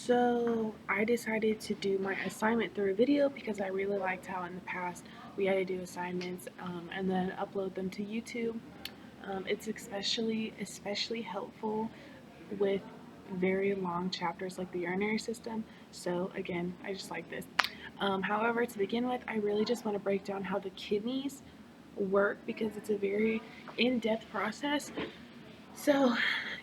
So I decided to do my assignment through a video because I really liked how in the past we had to do assignments and then upload them to YouTube. It's especially helpful with very long chapters like the urinary system. So again, I just like this. However, to begin with, I really just want to break down how the kidneys work because it's a very in-depth process. So,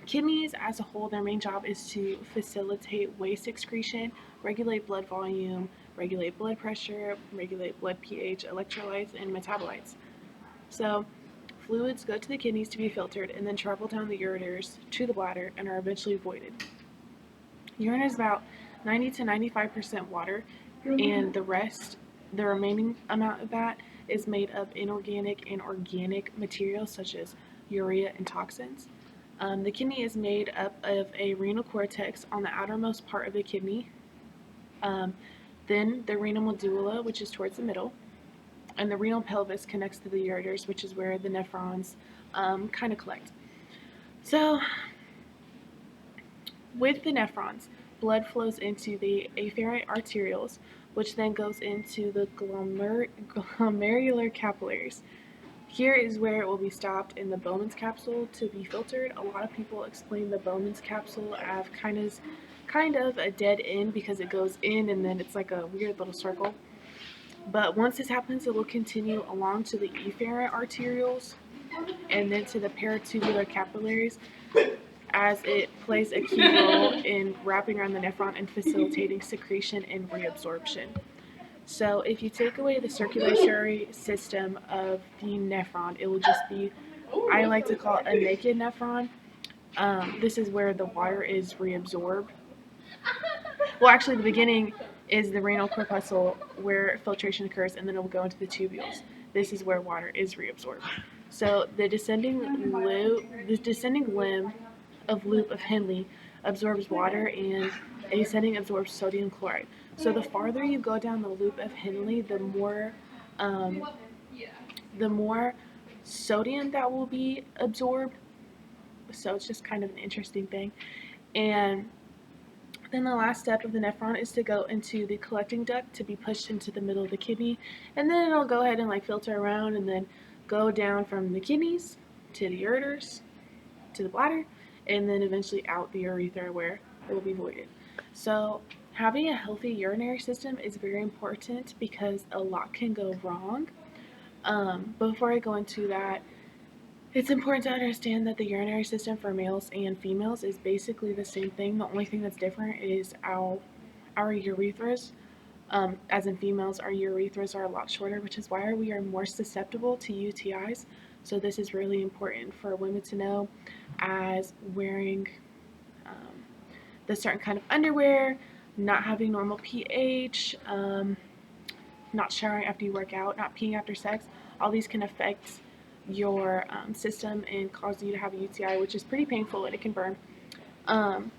kidneys as a whole, their main job is to facilitate waste excretion, regulate blood volume, regulate blood pressure, regulate blood pH, electrolytes, and metabolites. So, fluids go to the kidneys to be filtered and then travel down the ureters to the bladder and are eventually voided. Urine is about 90 to 95% water, and the remaining amount of that, is made of inorganic and organic materials such as urea and toxins. The kidney is made up of a renal cortex on the outermost part of the kidney, um, then the renal medulla, which is towards the middle, and the renal pelvis connects to the ureters, which is where the nephrons kind of collect. So, with the nephrons, blood flows into the afferent arterioles, which then goes into the glomerular capillaries. Here is where it will be stopped in the Bowman's capsule to be filtered. A lot of people explain the Bowman's capsule as kind of a dead end because it goes in and then it's like a weird little circle. But once this happens, it will continue along to the efferent arterioles and then to the peritubular capillaries, as it plays a key role in wrapping around the nephron and facilitating secretion and reabsorption. So if you take away the circulatory system of the nephron, it will just be, I like to call it a naked nephron. This is where the water is reabsorbed. Well, actually, the beginning is the renal corpuscle where filtration occurs, and then it will go into the tubules. This is where water is reabsorbed. So the descending limb of loop of Henle absorbs water, and a ascending absorbs sodium chloride. So the farther you go down the loop of Henle, um, the more sodium that will be absorbed. So it's just kind of an interesting thing. And then the last step of the nephron is to go into the collecting duct to be pushed into the middle of the kidney, and then it'll go ahead and like filter around and then go down from the kidneys to the ureters to the bladder, and then eventually out the urethra where it will be voided. So having a healthy urinary system is very important because a lot can go wrong. Before I go into that, it's important to understand that the urinary system for males and females is basically the same thing. The only thing that's different is our urethras. As in females, our urethras are a lot shorter, which is why we are more susceptible to UTIs. So this is really important for women to know, as wearing the certain kind of underwear, not having normal pH, not showering after you work out, not peeing after sex. All these can affect your system and cause you to have a UTI, which is pretty painful and it can burn. Um,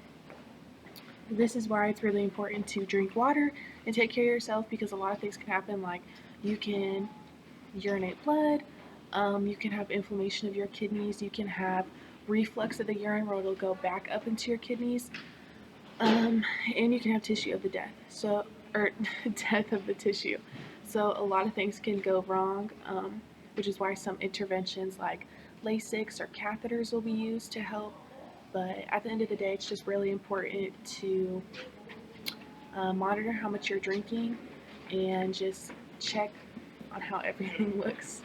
this is why it's really important to drink water and take care of yourself, because a lot of things can happen, like you can urinate blood, you can have inflammation of your kidneys, you can have reflux of the urine where it'll go back up into your kidneys, and you can have tissue of the death, or death of the tissue. So a lot of things can go wrong, which is why some interventions like Lasix or catheters will be used to help. But at the end of the day, it's just really important to monitor how much you're drinking and just check on how everything looks.